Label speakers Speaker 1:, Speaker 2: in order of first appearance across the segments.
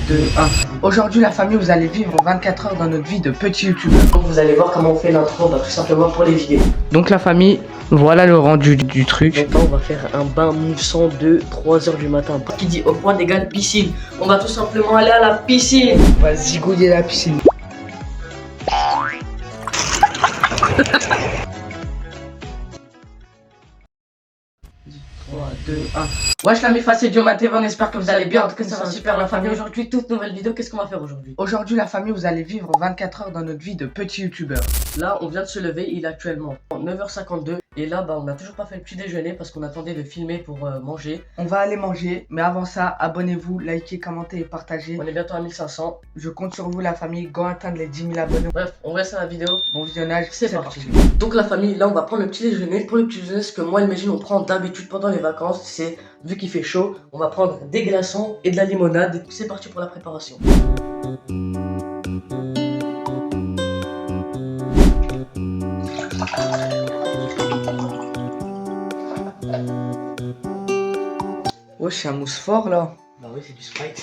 Speaker 1: 2, 1. Aujourd'hui, la famille, vous allez vivre 24 heures dans notre vie de petit youtubeur.
Speaker 2: Donc vous allez voir comment on fait l'intro, tout simplement pour les vidéos.
Speaker 1: Donc la famille, voilà le rendu du truc.
Speaker 2: Donc là on va faire un bain moussant de 3 h du matin. Qui dit eau froide égale piscine. On va tout simplement aller à la piscine.
Speaker 1: On va zigouiller la piscine. 3, 2, 1.
Speaker 2: Wesh la mi-face c'est Diomaté, on espère que vous allez bien. En tout cas ça va super la famille. Aujourd'hui, toute nouvelle vidéo, qu'est-ce qu'on va faire aujourd'hui?
Speaker 1: Aujourd'hui, la famille, vous allez vivre 24 heures dans notre vie de petit youtubeur.
Speaker 2: Là on vient de se lever, il est actuellement 9h52. Et là on n'a toujours pas fait le petit déjeuner parce qu'on attendait de filmer pour manger.
Speaker 1: On va aller manger, mais avant ça, abonnez-vous, likez, commentez et partagez.
Speaker 2: On est bientôt à 1500.
Speaker 1: Je compte sur vous, la famille, go atteindre les 10 000 abonnés.
Speaker 2: Bref, on reste à la vidéo.
Speaker 1: Bon visionnage,
Speaker 2: C'est parti. Donc la famille, là on va prendre le petit déjeuner. Pour le petit déjeuner, ce que moi et Imagine on prend d'habitude pendant les vacances, c'est, vu qu'il fait chaud, on va prendre des glaçons et de la limonade. C'est parti pour la préparation.
Speaker 1: Oh, c'est un mousse fort là.
Speaker 2: Bah oui, c'est du Sprite.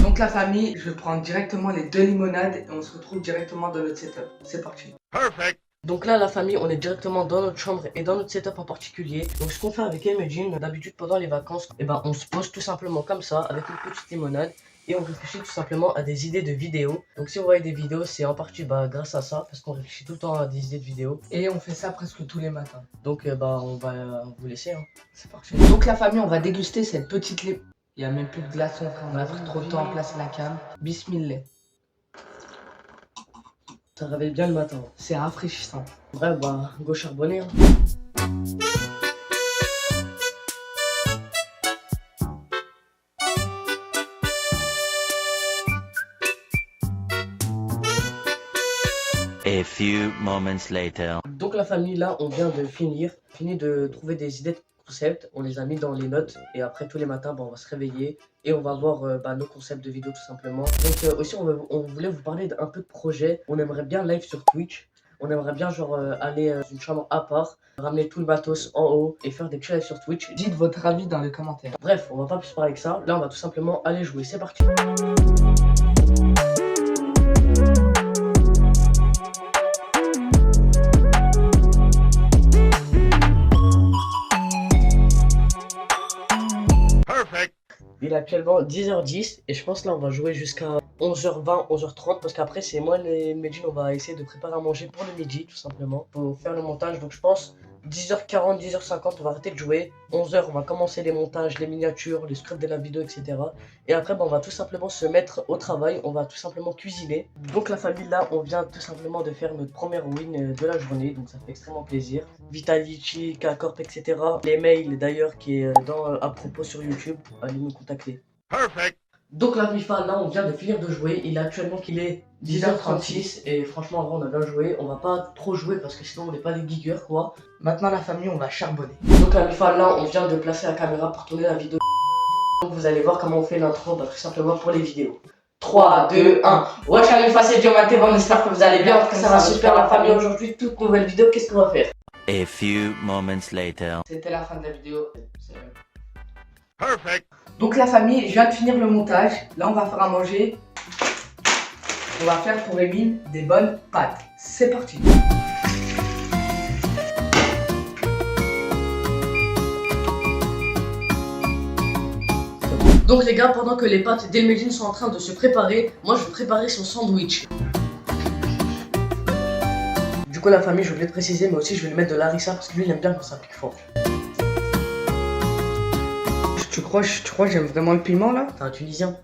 Speaker 1: Donc la famille, je prends directement les 2 limonades et on se retrouve directement dans notre setup. C'est parti.
Speaker 3: Perfect.
Speaker 2: Donc là la famille, on est directement dans notre chambre et dans notre setup en particulier. Donc ce qu'on fait avec Imagine, d'habitude pendant les vacances, et ben on se pose tout simplement comme ça avec une petite limonade. Et on réfléchit tout simplement à des idées de vidéos. Donc si vous voyez des vidéos, c'est en partie grâce à ça. Parce qu'on réfléchit tout le temps à des idées de vidéos.
Speaker 1: Et on fait ça presque tous les matins.
Speaker 2: Donc on va vous laisser. Hein.
Speaker 1: C'est parti. Donc la famille, on va déguster cette petite limonade. Il n'y a même plus de glaçons, frère. On a pris trop de temps à placer la cam. Bismillah.
Speaker 2: Ça réveille bien le matin.
Speaker 1: C'est rafraîchissant.
Speaker 2: Ouais, go charbonner. Hein.
Speaker 3: A few moments later.
Speaker 2: Donc la famille, là, on vient de finir de trouver des idées de concepts. On les a mis dans les notes et après tous les matins, on va se réveiller et on va voir nos concepts de vidéos tout simplement. Donc aussi, on voulait vous parler d'un peu de projet. On aimerait bien live sur Twitch. On aimerait bien aller dans une chambre à part, ramener tout le matos en haut et faire des petits lives sur Twitch.
Speaker 1: Dites votre avis dans les commentaires.
Speaker 2: Bref, on va pas plus parler que ça. Là, on va tout simplement aller jouer. C'est parti. Il est actuellement 10h10 et je pense là on va jouer jusqu'à 11h20, 11h30 parce qu'après c'est moi et Medjin, on va essayer de préparer à manger pour le midi tout simplement pour faire le montage. Donc je pense 10h40, 10h50 on va arrêter de jouer, 11h on va commencer les montages, les miniatures, les scripts de la vidéo etc. Et après on va tout simplement se mettre au travail, on va tout simplement cuisiner. Donc la famille là on vient tout simplement de faire notre première win de la journée, donc ça fait extrêmement plaisir. Vitality, K-Corp etc. Les mails d'ailleurs qui est à propos sur YouTube, allez nous contacter.
Speaker 3: Perfect.
Speaker 2: Donc la FIFA là on vient de finir de jouer, il est actuellement qu'il est 10h36 et franchement avant on a bien joué, on va pas trop jouer parce que sinon on n'est pas des geekers quoi.
Speaker 1: Maintenant la famille, on va charbonner.
Speaker 2: Donc la FIFA là on vient de placer la caméra pour tourner la vidéo. Donc vous allez voir comment on fait l'intro, tout simplement pour les vidéos. 3, 2, 1. Wesh la FIFA c'est Diomaté, on espère que vous allez bien, en tout cas ça va super la famille. Aujourd'hui toute nouvelle vidéo, qu'est-ce qu'on va faire?
Speaker 3: A few moments later.
Speaker 1: C'était la fin de la vidéo.
Speaker 3: Perfect.
Speaker 1: Donc la famille, je viens de finir le montage. Là, on va faire à manger. On va faire pour Emile des bonnes pâtes. C'est parti.
Speaker 2: Donc les gars, pendant que les pâtes d'Elmedine sont en train de se préparer, moi je vais préparer son sandwich. Du coup la famille, je voulais te préciser, mais aussi je vais lui mettre de l'harissa parce que lui il aime bien quand ça pique fort.
Speaker 1: Tu crois que j'aime vraiment le piment là?
Speaker 2: T'es un Tunisien.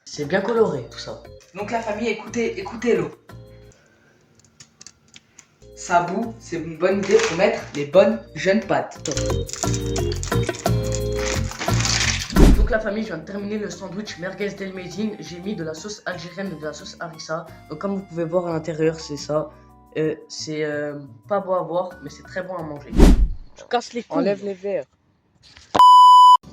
Speaker 2: C'est bien coloré tout ça.
Speaker 1: Donc la famille, écoutez-le. Ça boue, c'est une bonne idée pour mettre les bonnes jeunes pâtes.
Speaker 2: Donc la famille, je viens de terminer le sandwich merguez d'Elmedine. J'ai mis de la sauce algérienne et de la sauce harissa. Donc comme vous pouvez voir à l'intérieur, c'est ça. C'est pas beau à voir, mais c'est très bon à manger. Tu casses les couilles.
Speaker 1: Enlève les verres.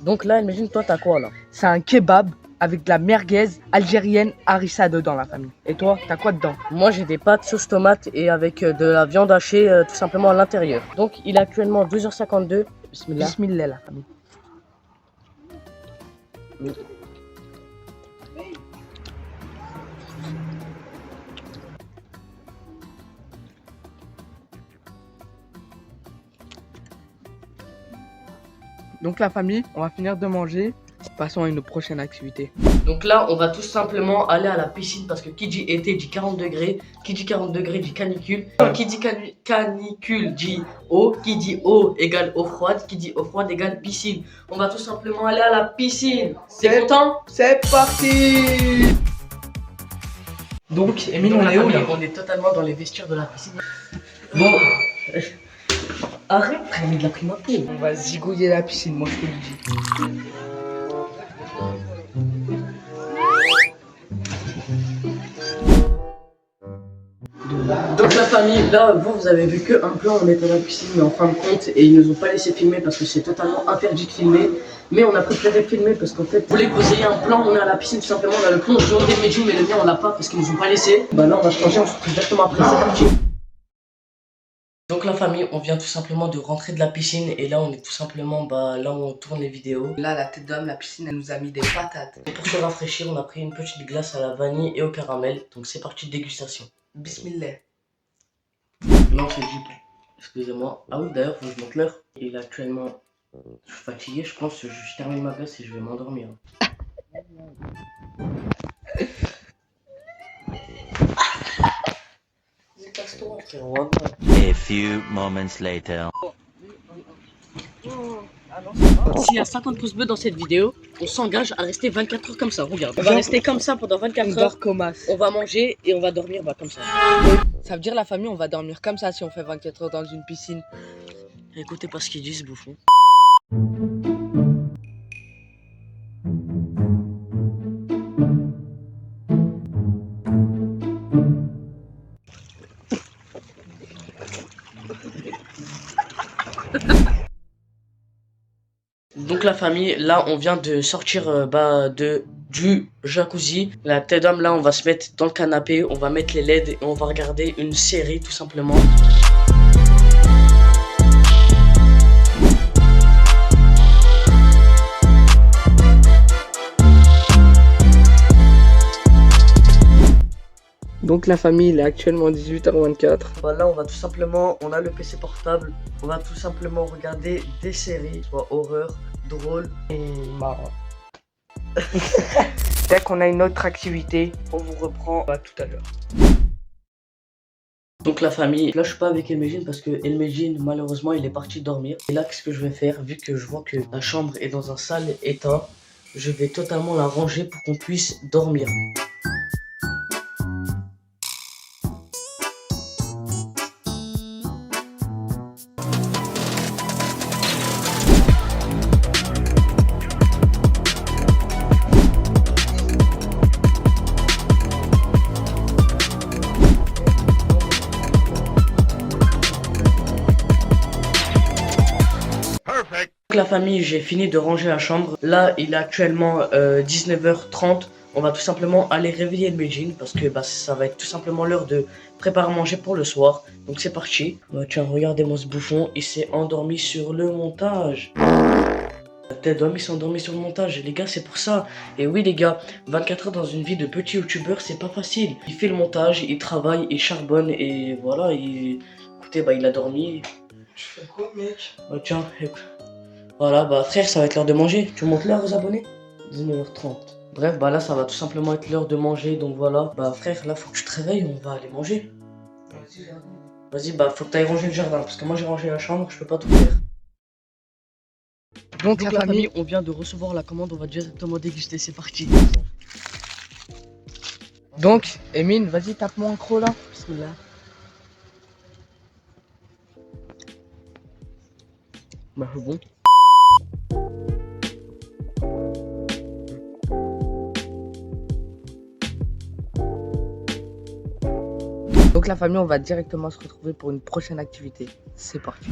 Speaker 2: Donc là, imagine toi t'as quoi là?
Speaker 1: C'est un kebab avec de la merguez algérienne harissa dedans la famille. Et toi, t'as quoi dedans?
Speaker 2: Moi j'ai des pâtes sauce tomate et avec de la viande hachée tout simplement à l'intérieur. Donc il est actuellement 12h52 Bismillah.
Speaker 1: Bismillah la famille. Donc la famille, on va finir de manger. Passons à une prochaine activité.
Speaker 2: Donc là, on va tout simplement aller à la piscine parce que qui dit été dit 40 degrés. Qui dit 40 degrés dit canicule. Qui dit canicule dit eau. Qui dit eau égale eau froide. Qui dit eau froide égale piscine. On va tout simplement aller à la piscine. C'est content?
Speaker 1: C'est parti. Donc, Emile, on est où là?
Speaker 2: On est totalement dans les vestiaires de la piscine. Bon, arrête, prenez de la prime à peau.
Speaker 1: On va zigouiller la piscine, moi je te le dis.
Speaker 2: Donc la famille, là vous avez vu que un plan, on était à la piscine, mais en fin de compte, et ils nous ont pas laissé filmer parce que c'est totalement interdit de filmer. Mais on a préféré filmer parce qu'en fait, vous voulez que vous ayez un plan, on est à la piscine tout simplement, on a le plongeon des Medji, mais le mien on l'a pas parce qu'ils nous ont pas laissé. Bah là on va se changer, on se retrouve directement après, c'est parti. Donc la famille, on vient tout simplement de rentrer de la piscine et là on est tout simplement, bah là on tourne les vidéos.
Speaker 1: Là, la tête d'homme, la piscine, elle nous a mis des patates.
Speaker 2: Et pour se rafraîchir, on a pris une petite glace à la vanille et au caramel, donc c'est parti, dégustation.
Speaker 1: Bismillah.
Speaker 2: Non, c'est du excusez-moi. Ah oui, d'ailleurs, faut que je monte l'heure. Il est actuellement. Je suis fatigué, je pense que je termine ma glace et je vais m'endormir.
Speaker 3: A few moments later.
Speaker 2: S'il y a 50 pouces bleus dans cette vidéo, on s'engage à rester 24 heures comme ça. Regarde, on va rester comme ça pendant 24 heures. On va manger et on va dormir bah, comme ça.
Speaker 1: Ça veut dire la famille, on va dormir comme ça si on fait 24 heures dans une piscine.
Speaker 2: Écoutez pas ce qu'ils disent, bouffon. Donc la famille, là on vient de sortir du jacuzzi. La tête d'homme, là on va se mettre dans le canapé, on va mettre les LED et on va regarder une série tout simplement.
Speaker 1: Donc la famille, il est actuellement 18h24.
Speaker 2: Bah là on va tout simplement, on a le PC portable, on va tout simplement regarder des séries, soit horreur, drôle
Speaker 1: Et marrant. Dès qu'on a une autre activité, on vous reprend à tout à l'heure.
Speaker 2: Donc la famille, là je suis pas avec Elmejin parce que Elmejin malheureusement il est parti dormir. Et là qu'est-ce que je vais faire, vu que je vois que la chambre est dans un sale état, je vais totalement la ranger pour qu'on puisse dormir. Donc la famille, j'ai fini de ranger la chambre. Là, il est actuellement 19h30. On va tout simplement aller réveiller le Medjin parce que bah, ça va être tout simplement l'heure de préparer à manger pour le soir. Donc c'est parti. Bah, tiens, regardez-moi ce bouffon. Il s'est endormi sur le montage. La tête d'homme, il s'est endormi sur le montage. Les gars, c'est pour ça. Et oui, les gars, 24 heures dans une vie de petit youtubeur, c'est pas facile. Il fait le montage, il travaille, il charbonne et voilà. Écoutez, bah, il a dormi.
Speaker 1: Tu fais quoi, mec?
Speaker 2: Bah, tiens, écoute. Voilà, bah frère, ça va être l'heure de manger. Tu montes l'heure aux abonnés? 19h30. Bref, bah là, ça va tout simplement être l'heure de manger. Donc voilà, bah frère, là, faut que tu te réveilles, on va aller manger. Vas-y, bah faut que tu ailles ranger le jardin. Parce que moi, j'ai rangé la chambre, je peux pas tout faire.
Speaker 1: Donc
Speaker 2: La famille, on vient de recevoir la commande, on va directement déguster, c'est parti.
Speaker 1: Donc, Emine, vas-y, tape mon micro là.
Speaker 2: Bismillah. Bah c'est bon.
Speaker 1: Donc la famille, on va directement se retrouver pour une prochaine activité. C'est parti.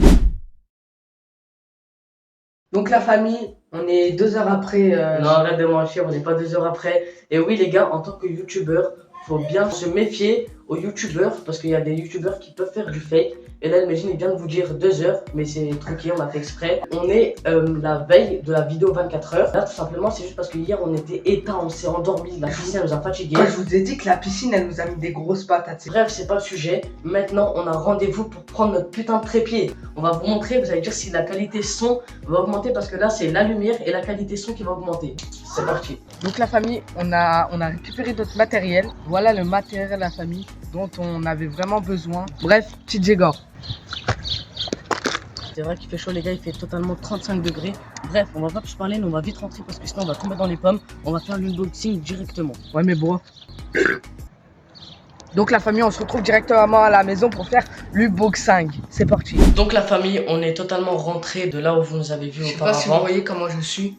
Speaker 1: Donc la famille, on est 2 heures après.
Speaker 2: Non, arrête de mentir, on n'est pas 2 heures après. Et oui, les gars, en tant que youtubeur, faut bien se méfier aux youtubeurs parce qu'il y a des youtubeurs qui peuvent faire du fake. Et là, imagine, il vient de vous dire 2 heures, mais c'est truqué, on a fait exprès. On est la veille de la vidéo 24 heures. Là, tout simplement, c'est juste parce que hier, on était éteint, on s'est endormi, la piscine nous a fatigués.
Speaker 1: Quand je vous ai dit que la piscine, elle nous a mis des grosses patates.
Speaker 2: Bref, c'est pas le sujet. Maintenant, on a rendez-vous pour prendre notre putain de trépied. On va vous montrer, vous allez dire si la qualité son va augmenter parce que là, c'est la lumière et la qualité son qui va augmenter. C'est parti.
Speaker 1: Donc la famille, on a récupéré notre matériel. Voilà le matériel, la famille, dont on avait vraiment besoin. Bref, petit Jégor.
Speaker 2: C'est vrai qu'il fait chaud les gars, il fait totalement 35 degrés. Bref, on va pas plus parler, nous on va vite rentrer parce que sinon on va tomber dans les pommes. On va faire l'unboxing directement.
Speaker 1: Ouais mais bro. Donc la famille, on se retrouve directement à la maison pour faire l'unboxing. C'est parti.
Speaker 2: Donc la famille, on est totalement rentré de là où vous nous avez vu
Speaker 1: Je sais
Speaker 2: auparavant.
Speaker 1: pas si vous voyez comment je suis.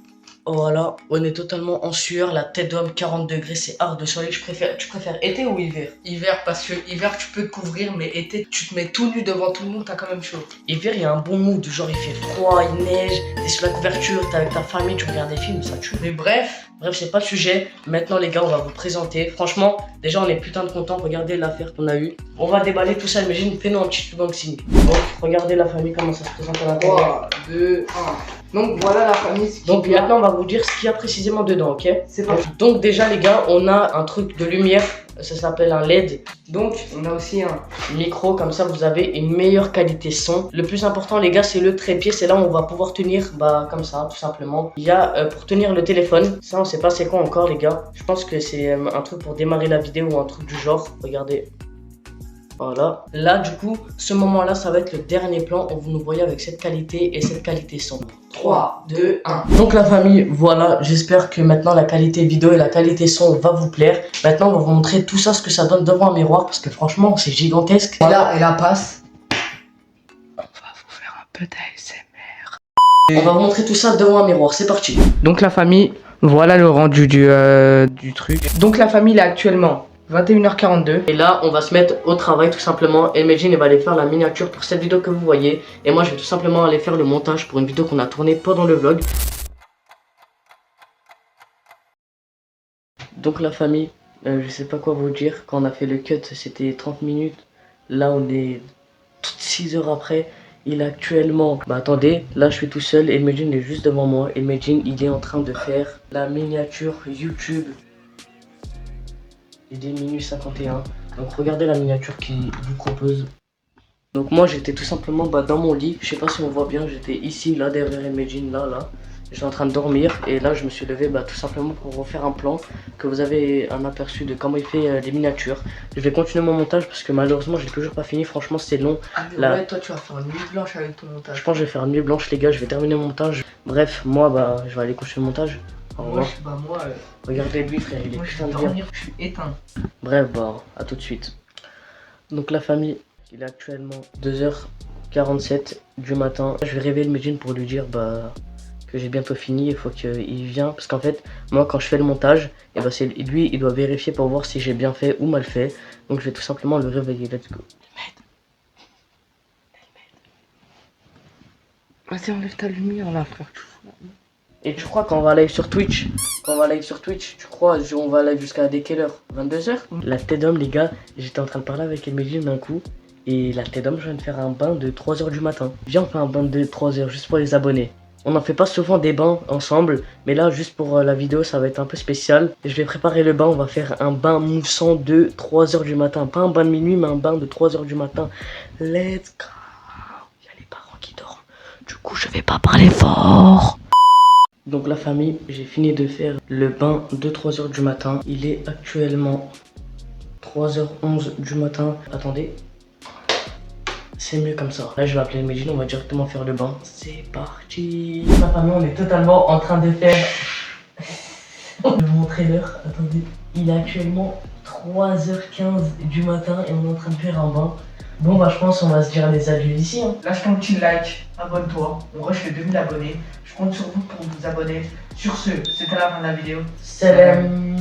Speaker 2: Voilà, on est totalement en sueur, la tête d'homme, 40 degrés, c'est hard de soleil. Tu préfères été ou hiver?
Speaker 1: Hiver, parce que hiver tu peux te couvrir, mais été tu te mets tout nu devant tout le monde, t'as quand même chaud.
Speaker 2: Hiver, il y a un bon mood, genre il fait froid, il neige, t'es sur la couverture, t'es avec ta famille, tu regardes des films, ça tue.
Speaker 1: Mais bref,
Speaker 2: c'est pas le sujet. Maintenant les gars, on va vous présenter. Franchement, déjà on est putain de contents, regardez l'affaire qu'on a eue. On va déballer tout ça, imagine, fais-nous un petit unboxing. Donc, regardez la famille, comment ça se présente à l'intérieur.
Speaker 1: 3, 2, 1. Donc voilà la famille.
Speaker 2: Donc maintenant on va vous dire ce qu'il y a précisément dedans, ok?
Speaker 1: C'est parti.
Speaker 2: Donc déjà les gars, on a un truc de lumière, ça s'appelle un LED.
Speaker 1: Donc on a aussi un
Speaker 2: Micro, comme ça vous avez une meilleure qualité son. Le plus important les gars, c'est le trépied, c'est là où on va pouvoir tenir, bah comme ça tout simplement. Il y a pour tenir le téléphone, ça on sait pas c'est quoi encore les gars. Je pense que c'est un truc pour démarrer la vidéo ou un truc du genre, regardez. Voilà, là du coup, ce moment là ça va être le dernier plan où vous nous voyez avec cette qualité et cette qualité son.
Speaker 1: 3, 2, 1.
Speaker 2: Donc la famille, voilà, j'espère que maintenant la qualité vidéo et la qualité son va vous plaire. Maintenant on va vous montrer tout ça, ce que ça donne devant un miroir parce que franchement c'est gigantesque.
Speaker 1: Et là, et la passe. On va vous faire un peu d'ASMR.
Speaker 2: On va vous montrer tout ça devant un miroir, c'est parti.
Speaker 1: Donc la famille, voilà le rendu du truc. Donc la famille, il est actuellement 21h42.
Speaker 2: Et là on va se mettre au travail tout simplement. Et Medjin va aller faire la miniature pour cette vidéo que vous voyez. Et moi je vais tout simplement aller faire le montage pour une vidéo qu'on a tournée pendant le vlog. Donc la famille, je sais pas quoi vous dire. Quand on a fait le cut c'était 30 minutes. Là on est toutes 6 heures après. Il est actuellement... Bah attendez, là je suis tout seul et Medjin est juste devant moi. Et Medjin il est en train de faire la miniature YouTube. Il est minuit 51. Donc regardez la miniature qu'il vous propose. Donc moi j'étais tout simplement dans mon lit. Je sais pas si on voit bien, j'étais ici, là derrière Medjin, là. J'étais en train de dormir et là je me suis levé tout simplement pour refaire un plan. Que vous avez un aperçu de comment il fait les miniatures. Je vais continuer mon montage parce que malheureusement j'ai toujours pas fini. Franchement c'est long.
Speaker 1: Ah mais
Speaker 2: Là,
Speaker 1: ouais, toi tu vas faire une nuit blanche avec ton montage.
Speaker 2: je pense que je vais faire une nuit blanche les gars. Je vais terminer mon montage. Bref, moi je vais aller coucher le montage. Au revoir.
Speaker 1: Moi,
Speaker 2: Regardez lui frère, il est
Speaker 1: moi je
Speaker 2: putain
Speaker 1: vais
Speaker 2: de bien.
Speaker 1: dormir, je suis éteint.
Speaker 2: Bref, à tout de suite. Donc la famille, il est actuellement 2h47 du matin. Je vais réveiller Medjin pour lui dire que j'ai bientôt fini, il faut qu'il vienne. Parce qu'en fait, moi quand je fais le montage, c'est lui, il doit vérifier pour voir si j'ai bien fait ou mal fait. Donc je vais tout simplement le réveiller, let's go.
Speaker 1: Vas-y, enlève ta lumière là frère.
Speaker 2: Et tu crois qu'on va live sur Twitch? Tu crois on va live jusqu'à quelle heure? 22h? La tête d'homme les gars, j'étais en train de parler avec Medjin d'un coup. Et la tête d'homme, je viens de faire un bain de 3h du matin. Viens on fait un bain de 3h juste pour les abonnés. On n'en fait pas souvent des bains ensemble. Mais là juste pour la vidéo ça va être un peu spécial. Je vais préparer le bain, on va faire un bain moussant de 3h du matin. Pas un bain de minuit mais un bain de 3h du matin. Let's go. Il y a les parents qui dorment. Du coup je vais pas parler fort. Donc la famille, j'ai fini de faire le bain de 3h du matin. Il est actuellement 3h11 du matin. Attendez. C'est mieux comme ça. Là je vais appeler Medjin, on va directement faire le bain. C'est parti. La famille, on est totalement en train de faire... Je vais vous montrer l'heure. Attendez. Il est actuellement 3h15 du matin et on est en train de faire un bain. Bon je pense qu'on va se dire les adieux ici.
Speaker 1: Lâche ton petit like, abonne-toi. On rush les 2000 abonnés. Je compte sur vous pour vous abonner. Sur ce, c'était la fin de la vidéo.
Speaker 2: Salam.